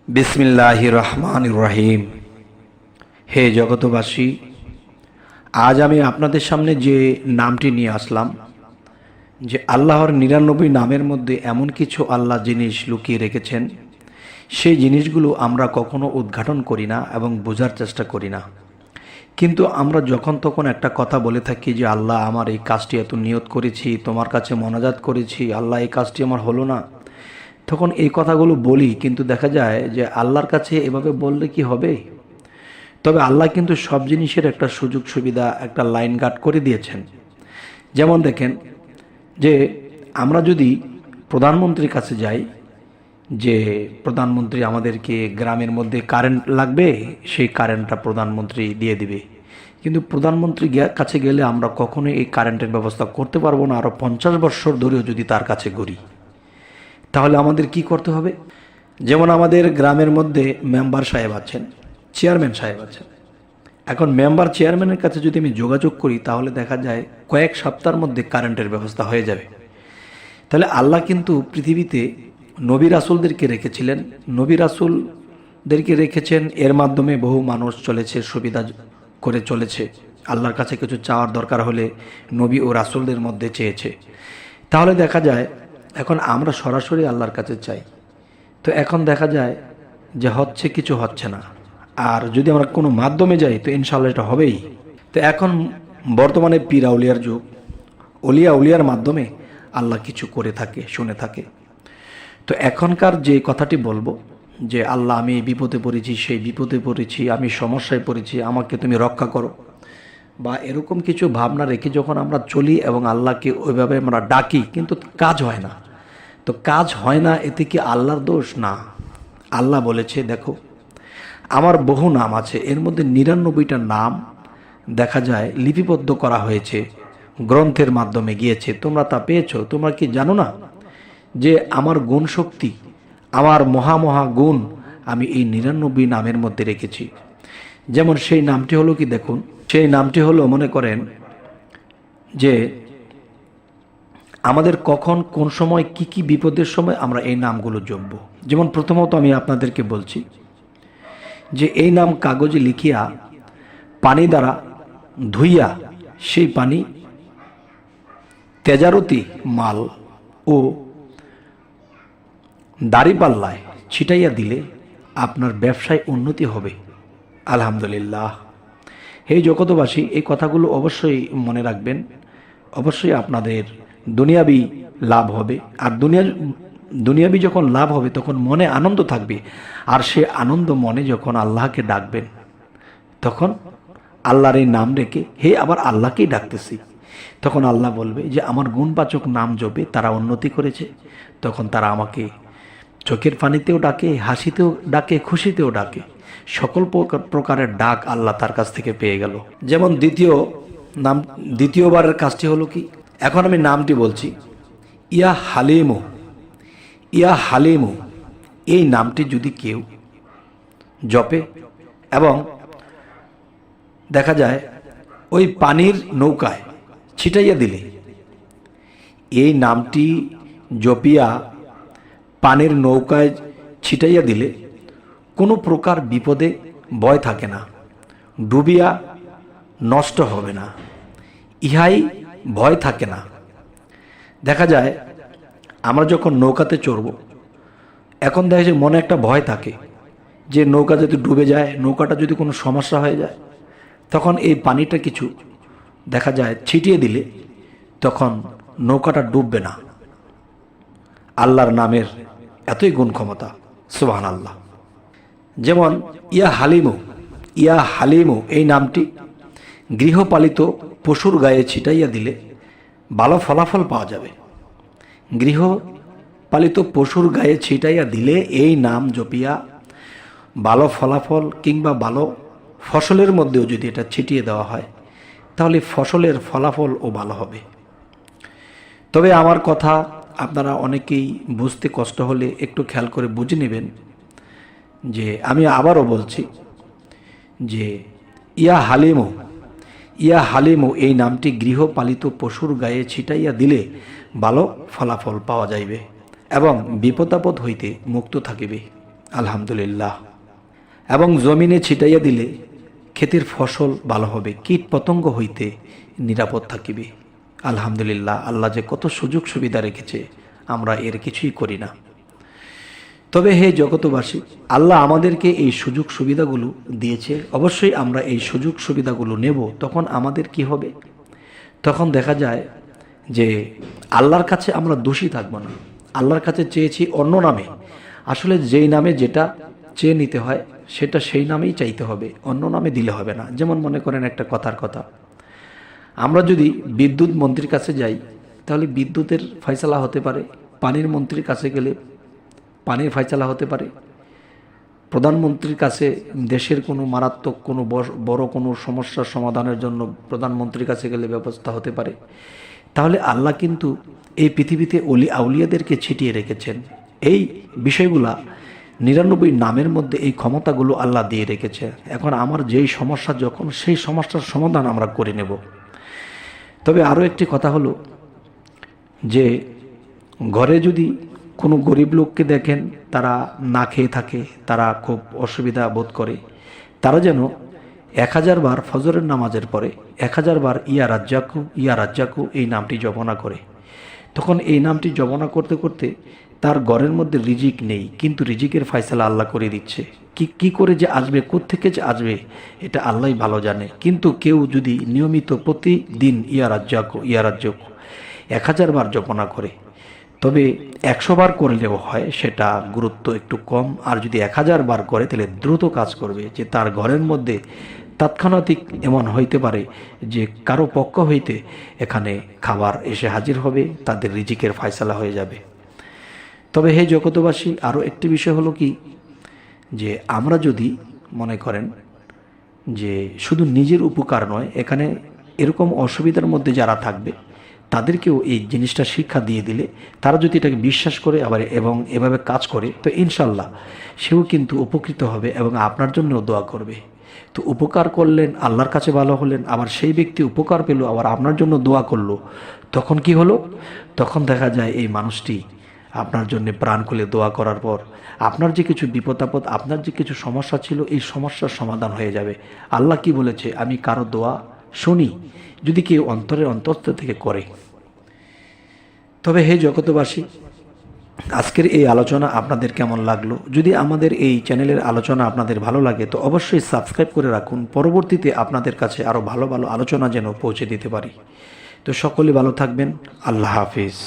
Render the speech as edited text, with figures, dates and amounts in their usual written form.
বিসমিল্লাহির রহমানির রহিম। হে জগতবাসী, আজ আমি আপনাদের সামনে যে নামটি নিয়ে আসলাম, যে আল্লাহর ৯৯ নামের মধ্যে এমন কিছু আল্লাহ জিনিস লুকিয়ে রেখেছেন, সেই জিনিসগুলো আমরা কখনো উদ্ঘাটন করি না এবং বোঝার চেষ্টা করি না। কিন্তু আমরা যখন তখন একটা কথা বলে থাকি যে আল্লাহ, আমার এই কাজটি এত নিয়ত করেছি, তোমার কাছে মোনাজাত করেছি, আল্লাহ এই কাজটি আমার হলো না। তখন এই কথাগুলো বলি, কিন্তু দেখা যায় যে আল্লাহর কাছে এভাবে বললে কি হবে? তবে আল্লাহ কিন্তু সব জিনিসের একটা সুযোগ সুবিধা, একটা লাইন গার্ড করে দিয়েছেন। যেমন দেখেন, যে আমরা যদি প্রধানমন্ত্রীর কাছে যাই, যে প্রধানমন্ত্রী আমাদেরকে গ্রামের মধ্যে কারেন্ট লাগবে, সেই কারেন্টটা প্রধানমন্ত্রী দিয়ে দিবে। কিন্তু প্রধানমন্ত্রী কাছে গেলে আমরা কখনোই এই কারেন্টের ব্যবস্থা করতে পারবো না। আরও 50 বছর ধরেও যদি তার কাছে ঘুরি, তাহলে আমাদের কি করতে হবে? যেমন আমাদের গ্রামের মধ্যে মেম্বার সাহেব আছেন, চেয়ারম্যান সাহেব আছেন। এখন মেম্বার চেয়ারম্যানের কাছে যদি আমি যোগাযোগ করি, তাহলে দেখা যায় কয়েক সপ্তাহের মধ্যে কারেন্টের ব্যবস্থা হয়ে যাবে। তাহলে আল্লাহ কিন্তু পৃথিবীতে নবী রাসূলদেরকে রেখেছিলেন, নবী রাসূলদেরকে রেখেছেন, এর মাধ্যমে বহু মানুষ চলেছে, সুবিধা করে চলেছে। আল্লাহর কাছে কিছু চাওয়ার দরকার হলে নবী ও রাসূলদের মধ্যে চেয়েছে। তাহলে দেখা যায় এখন আমরা সরাসরি আল্লাহর কাছে চাই, তো এখন দেখা যায় যে কিছু হচ্ছে না। আর যদি আমরা কোনো মাধ্যমে যাই, তো ইনশাআল্লাহ এটা হবেই। তো এখন বর্তমানে পীর আউলিয়ার যুগ, উলিয়ার মাধ্যমে আল্লাহ কিছু করে থাকে, শুনে থাকে। তো এখনকার যে কথাটি বলবো, যে আল্লাহ, আমি এই বিপদে পড়েছি, সেই বিপদে পড়েছি, আমি সমস্যায় পড়েছি, আমাকে তুমি রক্ষা করো, বা এরকম কিছু ভাবনা রেখে যখন আমরা চলি এবং আল্লাহকে ওইভাবে আমরা ডাকি, কিন্তু কাজ হয় না। তো কাজ হয় না, এতে কি আল্লাহর দোষ? না। আল্লাহ বলেছে, দেখো আমার বহু নাম আছে, এর মধ্যে ৯৯টা নাম দেখা যায় লিপিবদ্ধ করা হয়েছে, গ্রন্থের মাধ্যমে গিয়েছে, তোমরা তা পেয়েছো। তোমরা কি জানো না যে আমার গুণ শক্তি, আমার মহা গুণ আমি এই ৯৯ নামের মধ্যে রেখেছি। যেমন সেই নামটি হলো কি, দেখুন, সেই নামটি হলো, মনে করেন যে আমাদের কখন কোন সময় কি কি বিপদের সময় আমরা এই নামগুলো জপব। যেমন প্রথমত আমি আপনাদেরকে বলছি যে এই নাম কাগজে লিখিয়া পানি দ্বারা ধুইয়া, সেই পানি তেজারতি মাল ও দাড়িপাল্লায় ছিটাইয়া দিলে আপনার ব্যবসায় উন্নতি হবে। আলহামদুলিল্লাহ। হে জগতবাসী, এই কথাগুলো অবশ্যই মনে রাখবেন। অবশ্যই আপনাদের দুনিয়াবি লাভ হবে। আর দুনিয়াবি যখন লাভ হবে, তখন মনে আনন্দ থাকবে। আর সে আনন্দ মনে যখন আল্লাহকে ডাকবেন, তখন আল্লাহর এই নাম রেখে, হে আবার আল্লাহকেই ডাকতেছি, তখন আল্লাহ বলবে যে আমার গুণবাচক নাম জপে তারা উন্নতি করেছে। তখন তারা আমাকে চোখের পানিতেও ডাকে, হাসিতেও ডাকে, খুশিতেও ডাকে। সকল প্রকারের ডাক আল্লাহ তার কাছ থেকে পেয়ে গেল। যেমন দ্বিতীয়বারের কাজটি হলো কি, এখন আমি নামটি বলছি, ইয়া হালিমু। ইয়া হালিমু, এই নামটি যদি কেউ জপে এবং দেখা যায় ওই পানির নৌকায় ছিটাইয়া দিলে, এই নামটি জপিয়া পানির নৌকায় ছিটাইয়া দিলে কোনো প্রকার বিপদে ভয় থাকে না, ডুবিয়া নষ্ট হবে না, ইহাই ভয় থাকে না। দেখা যায় আমরা যখন নৌকাতে চড়ব, এখন দেখা যায় মনে একটা ভয় থাকে যে নৌকা যদি ডুবে যায়, নৌকাটা যদি কোনো সমস্যা হয়ে যায়, তখন এই পানিটা কিছু দেখা যায় ছিটিয়ে দিলে তখন নৌকাটা ডুববে না। আল্লাহর নামের এতই গুণ ক্ষমতা, সুবহানাল্লাহ। যেমন ইয়া হালিমু। ইয়া হালিমু এই নামটি গৃহপালিত পশুর গায়ে ছিটাইয়া দিলে ভালো ফলাফল পাওয়া যাবে। গৃহপালিত পশুর গায়ে ছিটাইয়া দিলে এই নাম জপিয়া ভালো ফলাফল কিংবা ভালো ফসলের মধ্যেও যদি এটা ছিটিয়ে দেওয়া হয়, তাহলে ফসলের ফলাফলও ভালো হবে। তবে আমার কথা আপনারা অনেকেই বুঝতে কষ্ট হলে একটু খেয়াল করে বুঝে নেবেন, যে আমি আবারও বলছি যে ইয়া হালিমু। ইয়া হালিমু এই নামটি গৃহপালিত পশুর গায়ে ছিটাইয়া দিলে ভালো ফলাফল পাওয়া যাইবে এবং বিপদাপদ হইতে মুক্ত থাকিবে। আলহামদুলিল্লাহ। এবং জমিনে ছিটাইয়া দিলে ক্ষেতের ফসল ভালো হবে, কীট পতঙ্গ হইতে নিরাপদ থাকিবে। আলহামদুলিল্লাহ, আল্লাহ যে কত সুযোগ সুবিধা রেখেছে, আমরা এর কিছুই করি না। তবে হে জগতবাসী, আল্লাহ আমাদেরকে এই সুযোগ সুবিধাগুলো দিয়েছে, অবশ্যই আমরা এই সুযোগ সুবিধাগুলো নেব। তখন আমাদের কি হবে? তখন দেখা যায় যে আল্লাহর কাছে আমরা দোষী থাকবো না। আল্লাহর কাছে চেয়েছি অন্য নামে, আসলে যেই নামে যেটা চেয়ে নিতে হয় সেটা সেই নামেই চাইতে হবে, অন্য নামে দিলে হবে না। যেমন মনে করেন একটা কথার কথা, আমরা যদি বিদ্যুৎ মন্ত্রীর কাছে যাই তাহলে বিদ্যুতের ফয়সালা হতে পারে, পানির মন্ত্রীর কাছে গেলে পানির ফয়সালা হতে পারে, প্রধানমন্ত্রীর কাছে দেশের কোনো মারাত্মক কোনো বড় কোনো সমস্যার সমাধানের জন্য প্রধানমন্ত্রীর কাছে গেলে ব্যবস্থা হতে পারে। তাহলে আল্লাহ কিন্তু এই পৃথিবীতে অলি আউলিয়াদেরকে ছিটিয়ে রেখেছেন। এই বিষয়গুলা 99 নামের মধ্যে এই ক্ষমতাগুলো আল্লাহ দিয়ে রেখেছে। এখন আমার যেই সমস্যা, যখন সেই সমস্যার সমাধান আমরা করে নেব। তবে আরও একটি কথা হলো যে ঘরে যদি কোনো গরিব লোককে দেখেন তারা না খেয়ে থাকে, তারা খুব অসুবিধা বোধ করে, তারা যেন 1000 বার ফজরের নামাজের পরে 1000 বার ইয়া রাজ্জাকু ইয়া রাজ্জাকু এই নামটি জপনা করে। তখন এই নামটি জপনা করতে করতে তার ঘরের মধ্যে রিজিক নেই, কিন্তু রিজিকের ফয়সালা আল্লাহ করে দিচ্ছে। কি করে যে আসবে, কোত্থেকে যে আসবে, এটা আল্লাহই ভালো জানে। কিন্তু কেউ যদি নিয়মিত প্রতিদিন ইয়া রাজ্জাকু 1000 বার জপনা করে, তবে 100 বার করলেও হয়, সেটা গুরুত্ব একটু কম। আর যদি 1000 বার করে তাহলে দ্রুত কাজ করবে, যে তার ঘরের মধ্যে তাৎক্ষণিক এমন হইতে পারে যে কারো পক্ষ হইতে এখানে খাবার এসে হাজির হবে, তাদের রিজিকের ফয়সালা হয়ে যাবে। তবে হে জগতবাসী, আরও একটি বিষয় হলো কি, যে আমরা যদি মনে করেন যে শুধু নিজের উপকার নয়, এখানে এরকম অসুবিধার মধ্যে যারা থাকবে তাদেরকেও এই জিনিসটা শিক্ষা দিয়ে দিলে, তারা যদি এটাকে বিশ্বাস করে আবার এবং এভাবে কাজ করে, তো ইনশাল্লাহ সেও কিন্তু উপকৃত হবে এবং আপনার জন্যও দোয়া করবে। তো উপকার করলেন, আল্লাহর কাছে ভালো হলেন, আবার সেই ব্যক্তি উপকার পেল, আবার আপনার জন্য দোয়া করলো। তখন কি হলো? তখন দেখা যায় এই মানুষটি আপনার জন্য প্রাণ খুলে দোয়া করার পর আপনার যে কিছু বিপদ আপদ, আপনার যে কিছু সমস্যা ছিল, এই সমস্যার সমাধান হয়ে যাবে। আল্লাহ কি বলেছে? আমি কারো দোয়া শুনি যদি কেউ অন্তরের অন্তঃস্থ থেকে করে। তবে হে জগতবাসী, আজকের এই আলোচনা আপনাদের কেমন লাগলো? যদি আমাদের এই চ্যানেলের আলোচনা আপনাদের ভালো লাগে তো অবশ্যই সাবস্ক্রাইব করে রাখুন, পরবর্তীতে আপনাদের কাছে আরও ভালো ভালো আলোচনা যেন পৌঁছে দিতে পারি। তো সকলে ভালো থাকবেন। আল্লাহ হাফিজ।